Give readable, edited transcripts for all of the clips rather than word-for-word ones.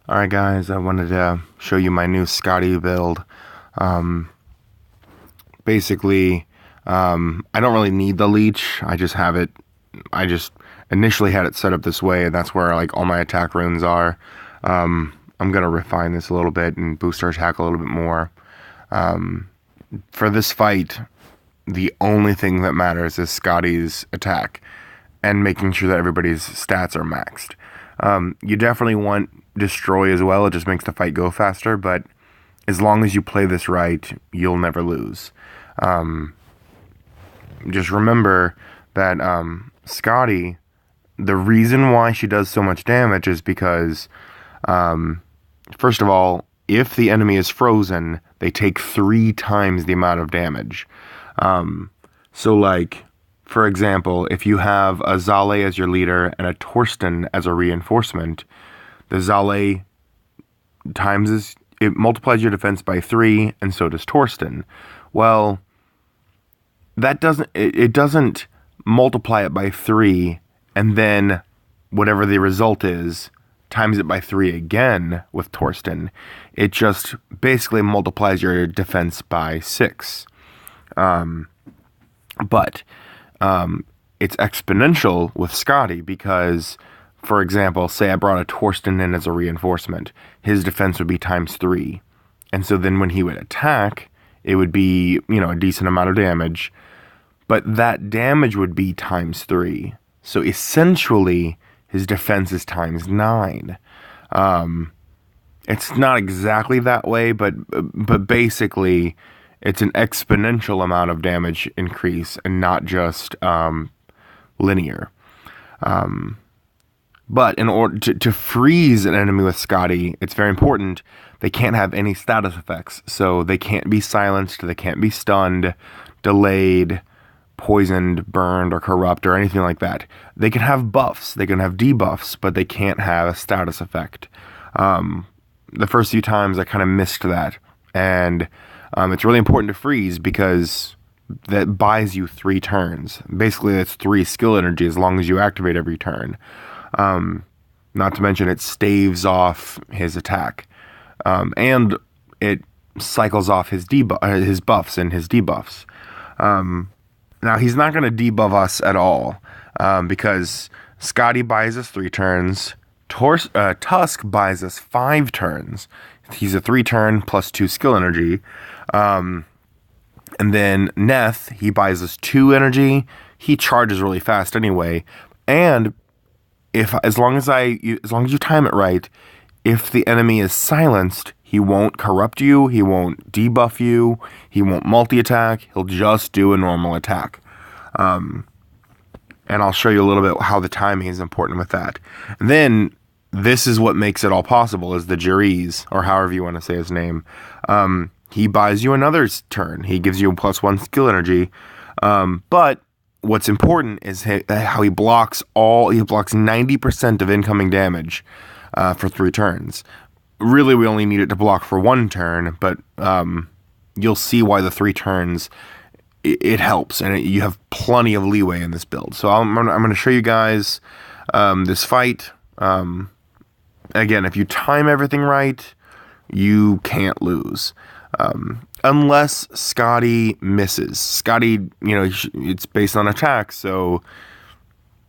Alright guys, I wanted to show you my new Skadi build. Um, basically, I don't really need the leech, I just have it, I just initially had it set up this way, and that's where like all my attack runes are. I'm gonna refine this a little bit and boost our attack a little bit more. For this fight, the only thing that matters is Skadi's attack, and making sure that everybody's stats are maxed. You definitely want destroy as well. It just makes the fight go faster, but as long as you play this right, you'll never lose. Just remember that Skadi, the reason why she does so much damage is because, first of all, if the enemy is frozen, they take 3 times the amount of damage. So like, for example, if you have a Zale as your leader and a Torsten as a reinforcement, the Zale it multiplies your defense by 3, and so does Torsten. Well, that doesn't multiply it by 3, and then whatever the result is, times it by 3 again with Torsten. It just basically multiplies your defense by 6. But it's exponential with Skadi because, for example, say I brought a Torsten in as a reinforcement, his defense would be times 3. And so then when he would attack, it would be, a decent amount of damage, but that damage would be times 3. So essentially, his defense is times 9. It's not exactly that way, but basically, it's an exponential amount of damage increase and not just linear. But in order to freeze an enemy with Skadi, it's very important. They can't have any status effects. So they can't be silenced, they can't be stunned, delayed, poisoned, burned, or corrupt, or anything like that. They can have buffs, they can have debuffs, but they can't have a status effect. The first few times I kind of missed that. And it's really important to freeze because that buys you 3 turns. Basically, that's 3 skill energy as long as you activate every turn. Not to mention it staves off his attack. And it cycles off his buffs and his debuffs. Now, he's not going to debuff us at all because Skadi buys us 3 turns. Tusk buys us 5 turns. He's a 3-turn plus 2 skill energy. And then Neth, he buys us 2 energy. He charges really fast anyway. And as long as you time it right, if the enemy is silenced, he won't corrupt you, he won't debuff you, he won't multi-attack, he'll just do a normal attack. And I'll show you a little bit how the timing is important with that. And then this is what makes it all possible, is the Jeriz, or however you want to say his name. He buys you another turn. He gives you a +1 skill energy. But what's important is how he blocks 90% of incoming damage for 3 turns. Really, we only need it to block for 1 turn, but you'll see why the 3 turns, it helps, and you have plenty of leeway in this build. So I'm going to show you guys this fight. Again, if you time everything right, you can't lose. Unless Skadi misses. Skadi, it's based on attack, so,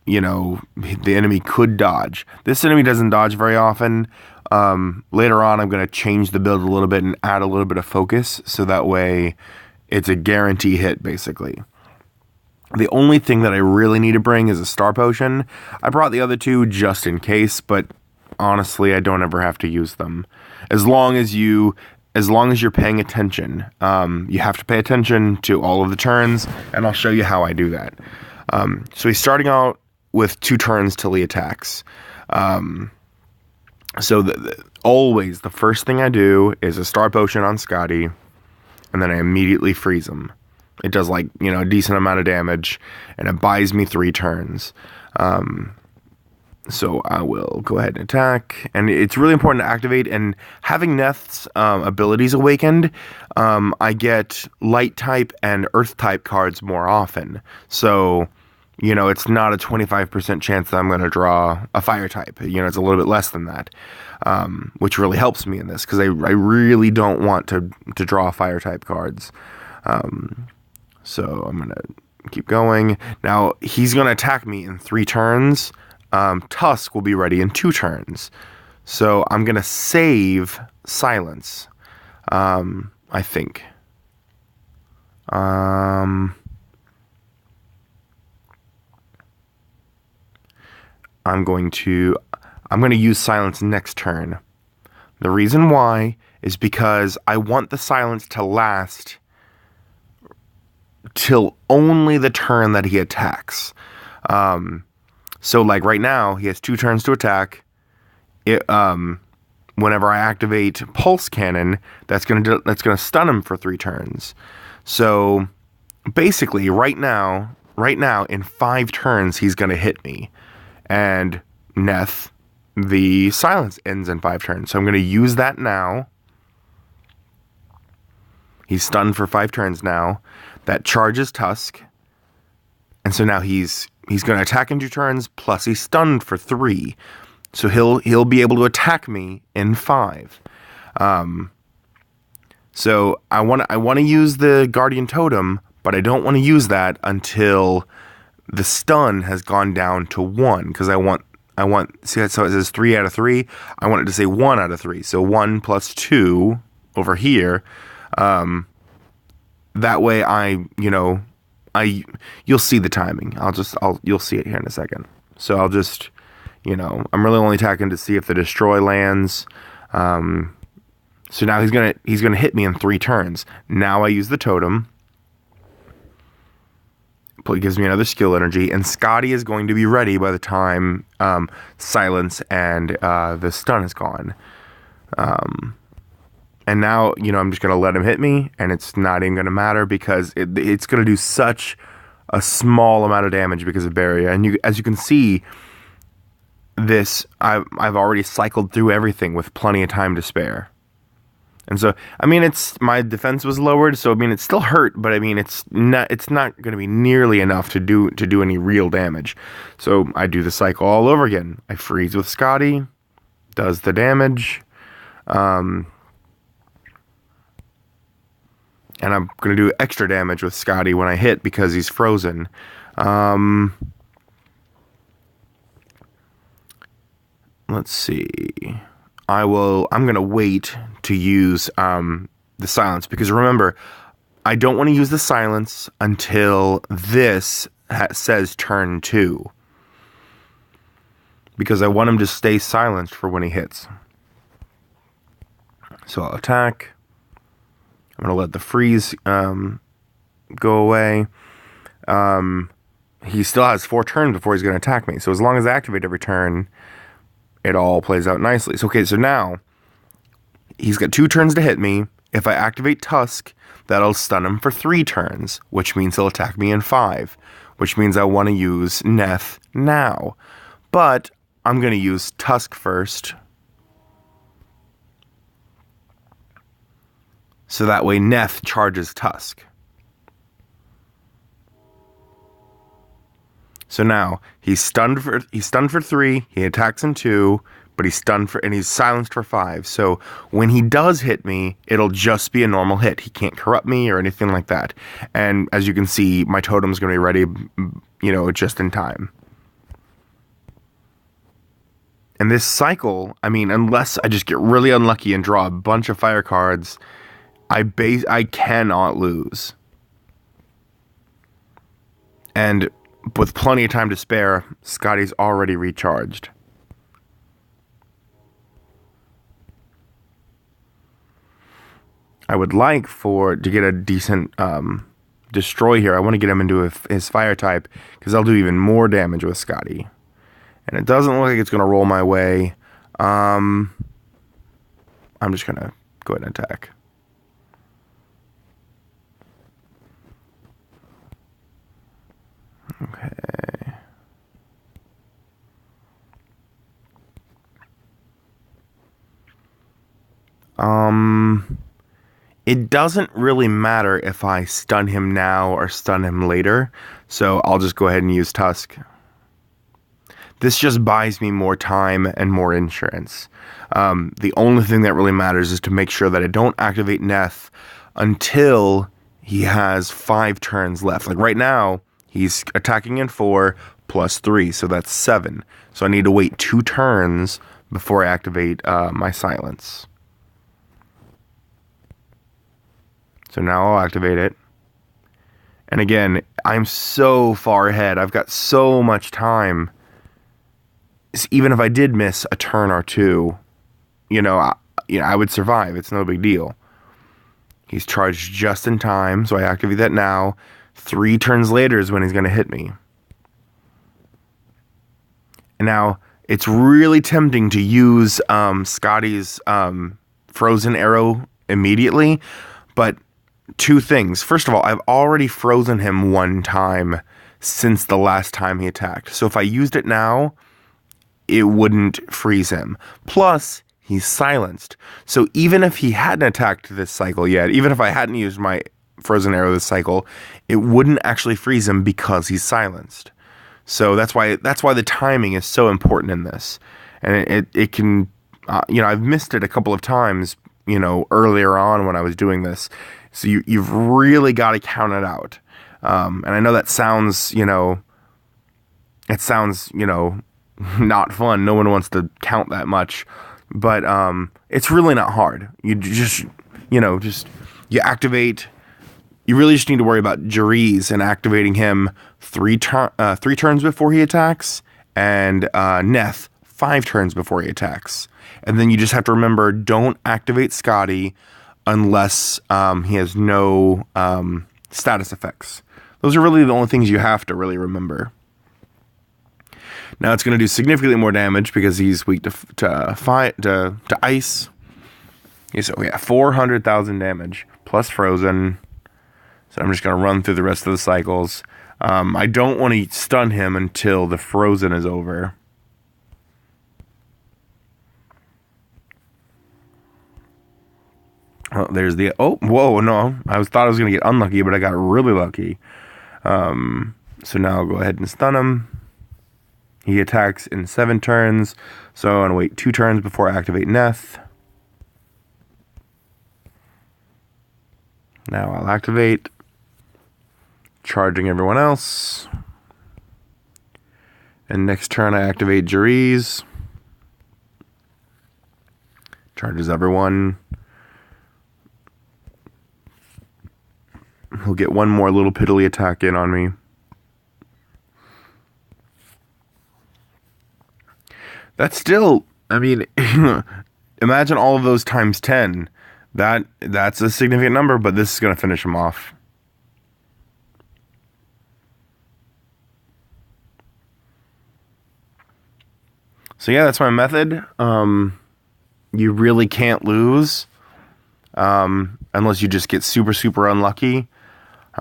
the enemy could dodge. This enemy doesn't dodge very often. Later on, I'm going to change the build a little bit and add a little bit of focus, so that way it's a guarantee hit, basically. The only thing that I really need to bring is a star potion. I brought the other 2 just in case, but honestly, I don't ever have to use them. As long as you're paying attention. You have to pay attention to all of the turns, and I'll show you how I do that. So he's starting out with 2 turns till he attacks. So always the first thing I do is a star potion on Skadi, and then I immediately freeze him. It does a decent amount of damage, and it buys me 3 turns. So I will go ahead and attack, and it's really important to activate, and having Neth's abilities awakened, I get light type and earth type cards more often. So it's not a 25% chance that I'm going to draw a fire type. It's a little bit less than that, which really helps me in this because I really don't want to draw fire type cards. So I'm going to keep going. Now, he's going to attack me in 3 turns. Tusk will be ready in 2 turns. So I'm going to save Silence, I think. I'm going to use Silence next turn. The reason why is because I want the Silence to last till only the turn that he attacks. So like right now, he has 2 turns to attack. Whenever I activate Pulse Cannon, that's gonna stun him for 3 turns. So basically, right now, in 5 turns, he's gonna hit me. And Neth, the Silence ends in 5 turns. So I'm going to use that now. He's stunned for 5 turns now. That charges Tusk. And so now he's going to attack in 2 turns, plus he's stunned for 3. So he'll be able to attack me in 5. So I want to use the Guardian Totem, but I don't want to use that until the stun has gone down to 1, because I want, see, so it says 3 out of 3. I want it to say 1 out of 3. So 1 plus 2 over here. That way you'll see the timing. You'll see it here in a second. So I'll just, I'm really only attacking to see if the destroy lands. So now he's gonna hit me in 3 turns. Now I use the totem. It gives me another skill energy, and Skadi is going to be ready by the time Silence and the stun is gone. And now, I'm just going to let him hit me, and it's not even going to matter because it's going to do such a small amount of damage because of Barrier. And as you can see, I've already cycled through everything with plenty of time to spare. And so, my defense was lowered, so it still hurt, but it's not going to be nearly enough to do any real damage. So I do the cycle all over again. I freeze with Skadi, does the damage, and I'm going to do extra damage with Skadi when I hit because he's frozen. Let's see. I'm going to wait to use the Silence, because remember, I don't want to use the Silence until this says turn 2, because I want him to stay silenced for when he hits. So I'll attack. I'm going to let the freeze go away. He still has 4 turns before he's going to attack me, so as long as I activate every turn, it all plays out nicely. So, okay, so now he's got 2 turns to hit me. If I activate Tusk, that'll stun him for 3 turns, which means he'll attack me in 5, which means I want to use Neth now. But I'm going to use Tusk first, so that way Neth charges Tusk. So now he's stunned for 3, he attacks in 2, but he's silenced for 5. So when he does hit me, it'll just be a normal hit. He can't corrupt me or anything like that. And as you can see, my totem's going to be ready, just in time. And this cycle, unless I just get really unlucky and draw a bunch of fire cards, I cannot lose. And with plenty of time to spare, Skadi's already recharged. I would like to get a decent destroy here. I want to get him into his fire type, because I'll do even more damage with Skadi. And it doesn't look like it's going to roll my way. I'm just going to go ahead and attack. Okay. It doesn't really matter if I stun him now or stun him later, so I'll just go ahead and use Tusk. This just buys me more time and more insurance. The only thing that really matters is to make sure that I don't activate Neth until he has 5 turns left. Like right now, he's attacking in 4 plus 3, so that's 7. So I need to wait 2 turns before I activate my silence. So now I'll activate it. And again, I'm so far ahead. I've got so much time. Even if I did miss a turn or two, I would survive. It's no big deal. He's charged just in time, so I activate that now. 3 turns later is when he's going to hit me. And now, it's really tempting to use Skadi's frozen arrow immediately, but 2 things. First of all, I've already frozen him 1 time since the last time he attacked. So if I used it now, it wouldn't freeze him. Plus, he's silenced. So even if he hadn't attacked this cycle yet, even if I hadn't used my frozen arrow this cycle, it wouldn't actually freeze him because he's silenced. So that's why the timing is so important in this. And it can, I've missed it a couple of times, earlier on when I was doing this. So you've really got to count it out. And I know that sounds, not fun. No one wants to count that much, but it's really not hard. You just you activate. You really just need to worry about Jariz and activating him 3 turns before he attacks, and Neth 5 turns before he attacks. And then you just have to remember, don't activate Skadi unless he has no status effects. Those are really the only things you have to really remember. Now it's going to do significantly more damage because he's weak to ice. Okay, so we have 400,000 damage plus frozen. So I'm just going to run through the rest of the cycles. I don't want to stun him until the frozen is over. Oh, there's the... Oh, whoa, no. Thought I was going to get unlucky, but I got really lucky. So now I'll go ahead and stun him. He attacks in 7 turns, so I'm going to wait 2 turns before I activate Neth. Now I'll activate, charging everyone else. And next turn I activate Jariz. Charges everyone. He'll get 1 more little piddly attack in on me. That's still, imagine all of those times 10. That's a significant number, but this is going to finish him off. So yeah, that's my method. You really can't lose unless you just get super, super unlucky.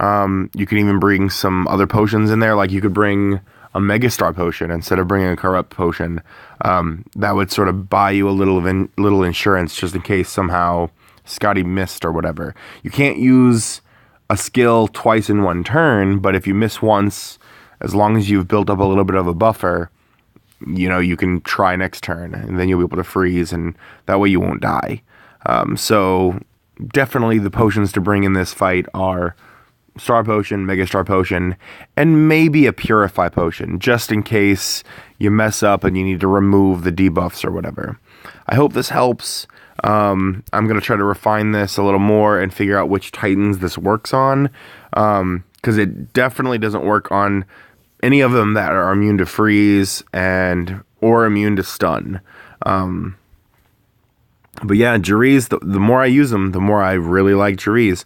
You can even bring some other potions in there, like you could bring a Megastar potion instead of bringing a Corrupt potion. That would sort of buy you a little insurance just in case somehow Skadi missed or whatever. You can't use a skill twice in 1 turn, but if you miss once, as long as you've built up a little bit of a buffer, you can try next turn, and then you'll be able to freeze, and that way you won't die. So definitely the potions to bring in this fight are Star Potion, Mega Star Potion, and maybe a Purify Potion, just in case you mess up and you need to remove the debuffs or whatever. I hope this helps. I'm going to try to refine this a little more and figure out which Titans this works on, because it definitely doesn't work on any of them that are immune to freeze or immune to stun. But yeah, Jariz, the more I use them, the more I really like Jariz.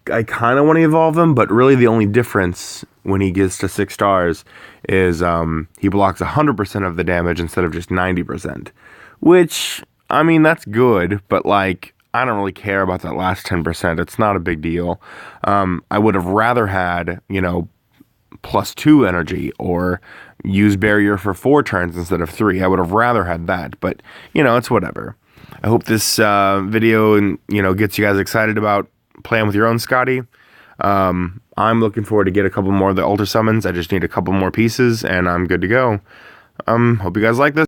I kind of want to evolve him, but really the only difference when he gets to 6 stars is he blocks 100% of the damage instead of just 90%. Which, that's good, but I don't really care about that last 10%. It's not a big deal. I would have rather had, +2 energy or use barrier for 4 turns instead of 3. I would have rather had that, but, it's whatever. I hope this video gets you guys excited about playing with your own Skadi. I'm looking forward to get a couple more of the altar summons. I just need a couple more pieces and I'm good to go. Hope you guys like this.